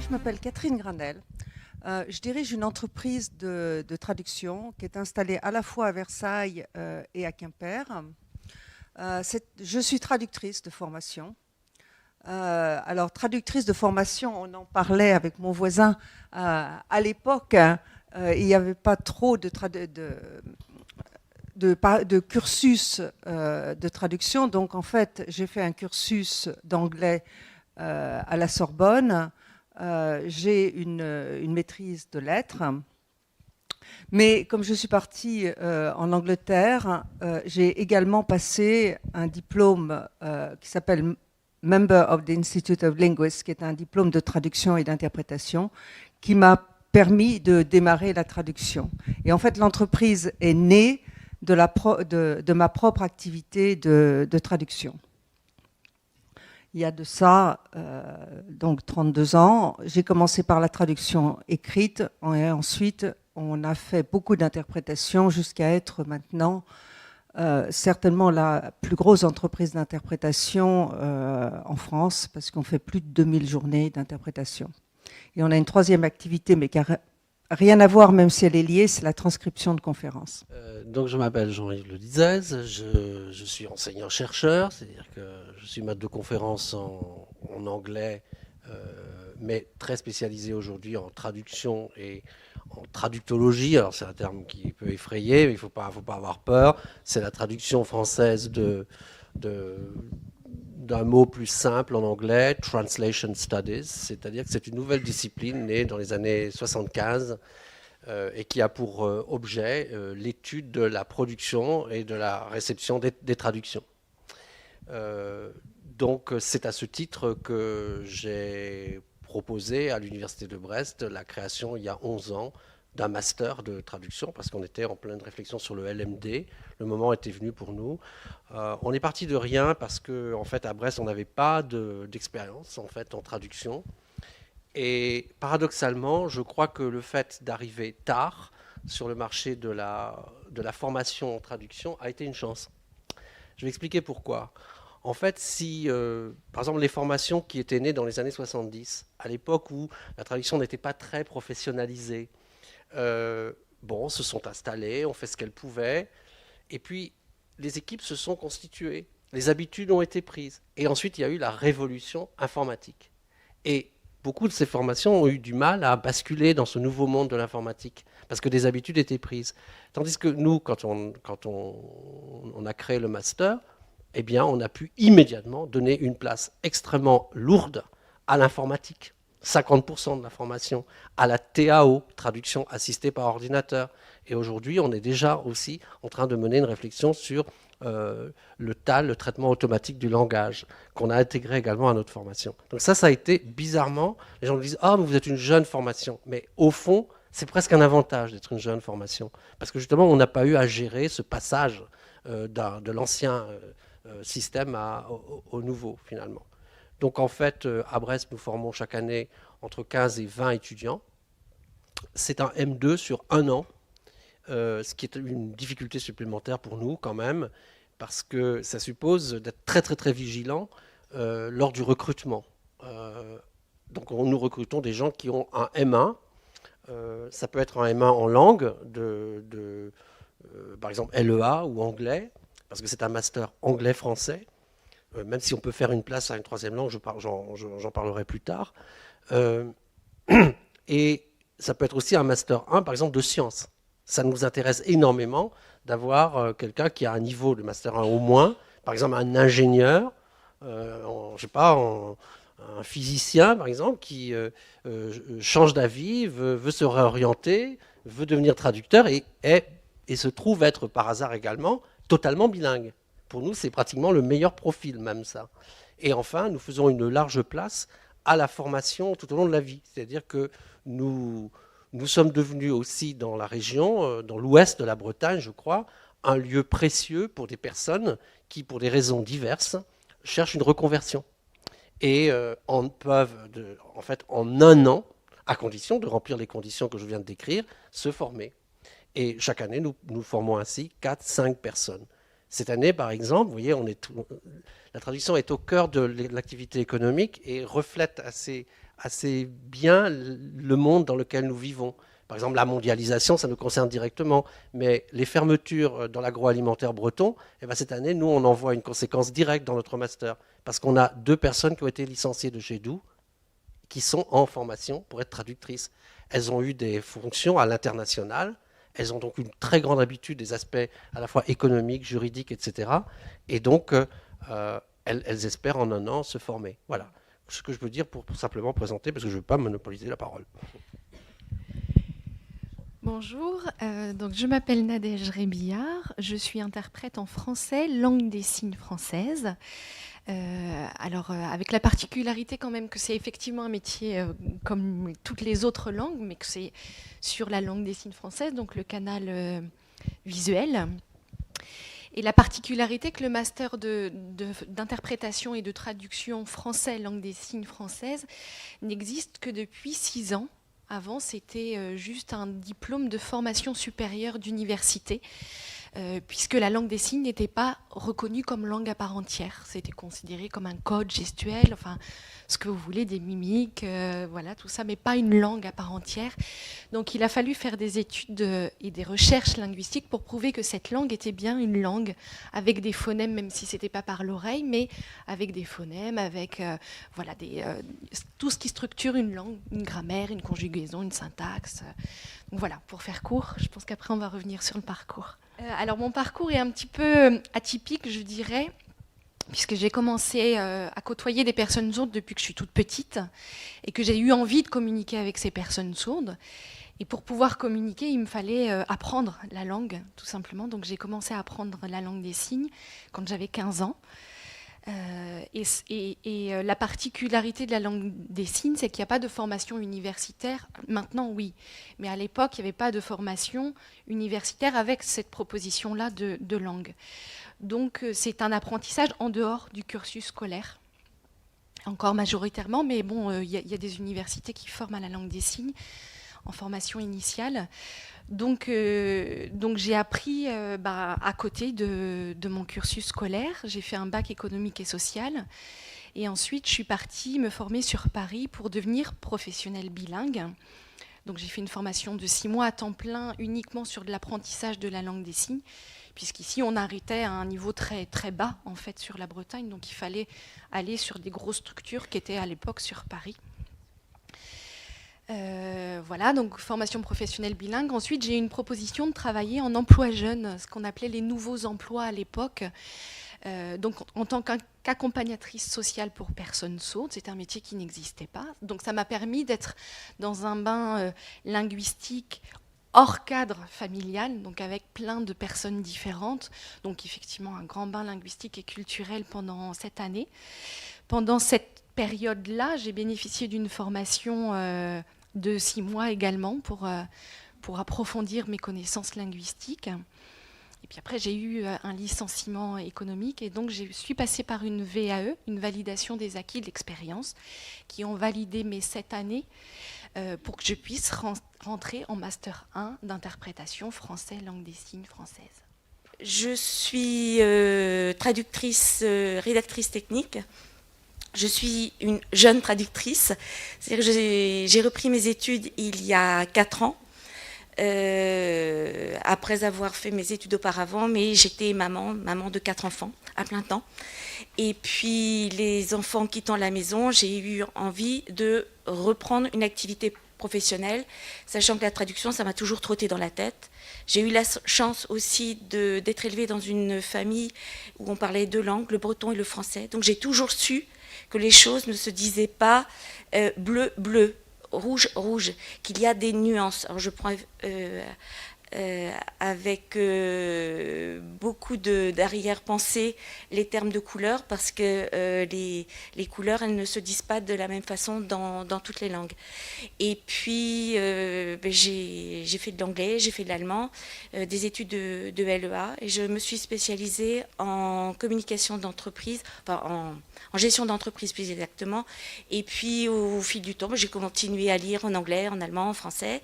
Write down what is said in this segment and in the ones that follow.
je m'appelle Catherine Granel. Je dirige une entreprise de traduction qui est installée à la fois à Versailles et à Quimper. Je suis traductrice de formation. Alors, traductrice de formation, on en parlait avec mon voisin à l'époque. Il n'y avait pas trop de cursus de traduction. Donc, en fait, j'ai fait un cursus d'anglais à la Sorbonne. J'ai une maîtrise de lettres. Mais comme je suis partie en Angleterre, j'ai également passé un diplôme qui s'appelle Member of the Institute of Linguists, qui est un diplôme de traduction et d'interprétation, qui m'a permis de démarrer la traduction. Et en fait, l'entreprise est née de ma propre activité de traduction. Il y a de ça, donc 32 ans, j'ai commencé par la traduction écrite et ensuite on a fait beaucoup d'interprétations jusqu'à être maintenant certainement la plus grosse entreprise d'interprétation en France parce qu'on fait plus de 2000 journées d'interprétation. Et on a une troisième activité mais qui n'a rien à voir même si elle est liée, c'est la transcription de conférences. Donc je m'appelle Jean-Yves Le Dizez, je suis enseignant-chercheur, c'est-à-dire que je suis maître de conférences en anglais, mais très spécialisé aujourd'hui en traduction et en traductologie. Alors c'est un terme qui peut effrayer, mais il ne faut pas avoir peur. C'est la traduction française d'un mot plus simple en anglais, Translation Studies, c'est-à-dire que c'est une nouvelle discipline née dans les années 75 et qui a pour objet l'étude de la production et de la réception des traductions. Donc c'est à ce titre que j'ai proposé à l'Université de Brest la création il y a 11 ans d'un master de traduction parce qu'on était en pleine réflexion sur le LMD. Le moment était venu pour nous. On est parti de rien parce qu'en fait à Brest on n'avait pas d'expérience en fait en traduction. Et paradoxalement, je crois que le fait d'arriver tard sur le marché de la formation en traduction a été une chance. Je vais expliquer pourquoi. En fait, si, par exemple, les formations qui étaient nées dans les années 70, à l'époque où la traduction n'était pas très professionnalisée, se sont installées, ont fait ce qu'elles pouvaient, et puis les équipes se sont constituées, les habitudes ont été prises, et ensuite il y a eu la révolution informatique. Et beaucoup de ces formations ont eu du mal à basculer dans ce nouveau monde de l'informatique, parce que des habitudes étaient prises. Tandis que nous, quand on a créé le master, eh bien, on a pu immédiatement donner une place extrêmement lourde à l'informatique. 50% de la formation, à la TAO, traduction assistée par ordinateur. Et aujourd'hui, on est déjà aussi en train de mener une réflexion sur le TAL, le traitement automatique du langage, qu'on a intégré également à notre formation. Donc ça a été bizarrement, les gens nous disent « Ah, mais vous êtes une jeune formation ». Mais au fond, c'est presque un avantage d'être une jeune formation. Parce que justement, on n'a pas eu à gérer ce passage de l'ancien système au nouveau, finalement. Donc en fait, à Brest, nous formons chaque année entre 15 et 20 étudiants. C'est un M2 sur un an, ce qui est une difficulté supplémentaire pour nous quand même, parce que ça suppose d'être très très très vigilant lors du recrutement. Donc nous recrutons des gens qui ont un M1, ça peut être un M1 en langue, par exemple LEA ou anglais, parce que c'est un master anglais-français, même si on peut faire une place à une troisième langue, j'en parlerai plus tard. Et ça peut être aussi un master 1, par exemple, de sciences. Ça nous intéresse énormément d'avoir quelqu'un qui a un niveau de master 1 au moins, par exemple un ingénieur, je sais pas, un physicien, par exemple, qui change d'avis, veut se réorienter, veut devenir traducteur et se trouve être par hasard également totalement bilingue. Pour nous, c'est pratiquement le meilleur profil, même ça. Et enfin, nous faisons une large place à la formation tout au long de la vie. C'est-à-dire que nous sommes devenus aussi dans la région, dans l'ouest de la Bretagne, je crois, un lieu précieux pour des personnes qui, pour des raisons diverses, cherchent une reconversion. Et peuvent, en fait, en un an, à condition de remplir les conditions que je viens de décrire, se former. Et chaque année, nous formons ainsi 4-5 personnes. Cette année, par exemple, vous voyez, la traduction est au cœur de l'activité économique et reflète assez assez bien le monde dans lequel nous vivons. Par exemple, la mondialisation, ça nous concerne directement, mais les fermetures dans l'agroalimentaire breton, eh ben cette année, nous, on en voit une conséquence directe dans notre master, parce qu'on a 2 personnes qui ont été licenciées de chez nous, qui sont en formation pour être traductrices. Elles ont eu des fonctions à l'international, elles ont donc une très grande habitude des aspects à la fois économiques, juridiques, etc. Et donc, elles espèrent en un an se former. Voilà ce que je peux dire pour simplement présenter, parce que je ne veux pas monopoliser la parole. Bonjour, donc je m'appelle Nadège Rébillard, je suis interprète en français, langue des signes française. Avec la particularité quand même que c'est effectivement un métier comme toutes les autres langues, mais que c'est sur la langue des signes française, donc le canal visuel. Et la particularité que le master d'interprétation et de traduction français, langue des signes française, n'existe que depuis 6 ans. Avant, c'était juste un diplôme de formation supérieure d'université, puisque la langue des signes n'était pas reconnue comme langue à part entière. C'était considéré comme un code gestuel, enfin, ce que vous voulez, des mimiques, voilà, tout ça, mais pas une langue à part entière. Donc il a fallu faire des études et des recherches linguistiques pour prouver que cette langue était bien une langue avec des phonèmes, même si ce n'était pas par l'oreille, mais avec des phonèmes, avec tout ce qui structure une langue, une grammaire, une conjugaison, une syntaxe. Donc voilà, pour faire court, je pense qu'après on va revenir sur le parcours. Alors mon parcours est un petit peu atypique, je dirais, puisque j'ai commencé à côtoyer des personnes sourdes depuis que je suis toute petite et que j'ai eu envie de communiquer avec ces personnes sourdes. Et pour pouvoir communiquer, il me fallait apprendre la langue, tout simplement. Donc j'ai commencé à apprendre la langue des signes quand j'avais 15 ans. La particularité de la langue des signes, c'est qu'il n'y a pas de formation universitaire. Maintenant, oui. Mais à l'époque, il n'y avait pas de formation universitaire avec cette proposition-là de langue. Donc, c'est un apprentissage en dehors du cursus scolaire. Encore majoritairement, mais bon, il y a des universités qui forment à la langue des signes en formation initiale. Donc j'ai appris à côté de mon cursus scolaire. J'ai fait un bac économique et social. Et ensuite, je suis partie me former sur Paris pour devenir professionnelle bilingue. Donc j'ai fait une formation de 6 mois à temps plein uniquement sur de l'apprentissage de la langue des signes, puisqu'ici on arrêtait à un niveau très, très bas en fait sur la Bretagne. Donc il fallait aller sur des grosses structures qui étaient à l'époque sur Paris. Voilà, donc formation professionnelle bilingue. Ensuite, j'ai eu une proposition de travailler en emploi jeune, ce qu'on appelait les nouveaux emplois à l'époque. Donc, en tant qu'accompagnatrice sociale pour personnes sourdes, c'était un métier qui n'existait pas. Donc, ça m'a permis d'être dans un bain linguistique hors cadre familial, donc avec plein de personnes différentes. Donc, effectivement, un grand bain linguistique et culturel pendant cette année. Pendant cette période-là, j'ai bénéficié d'une formation de 6 mois également pour approfondir mes connaissances linguistiques. Et puis après, j'ai eu un licenciement économique et donc je suis passée par une VAE, une validation des acquis de l'expérience, qui ont validé mes 7 années pour que je puisse rentrer en Master 1 d'interprétation français, langue des signes française. Je suis traductrice, rédactrice technique. Je suis une jeune traductrice, c'est-à-dire que j'ai repris mes études il y a 4 ans, après avoir fait mes études auparavant, mais j'étais maman de 4 enfants à plein temps. Et puis les enfants quittant la maison, j'ai eu envie de reprendre une activité professionnelle, sachant que la traduction, ça m'a toujours trotté dans la tête. J'ai eu la chance aussi d'être élevée dans une famille où on parlait 2 langues, le breton et le français. Donc j'ai toujours su que les choses ne se disaient pas bleu, bleu, rouge, rouge, qu'il y a des nuances. Alors je prends avec beaucoup d'arrière-pensée les termes de couleurs, parce que les couleurs, elles ne se disent pas de la même façon dans toutes les langues. Et puis, j'ai fait de l'anglais, j'ai fait de l'allemand, des études de LEA, et je me suis spécialisée en communication d'entreprise, enfin en gestion d'entreprise plus exactement. Et puis, au fil du temps, j'ai continué à lire en anglais, en allemand, en français.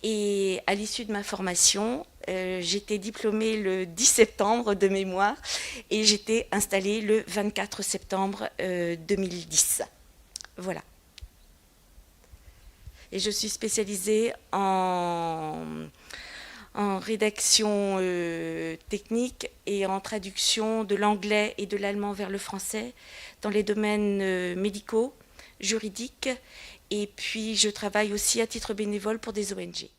Et à l'issue de ma formation, j'étais diplômée le 10 septembre de mémoire et j'étais installée le 24 septembre 2010. Voilà. et je suis spécialisée en rédaction technique et en traduction de l'anglais et de l'allemand vers le français dans les domaines médicaux, juridiques, et puis je travaille aussi à titre bénévole pour des ONG.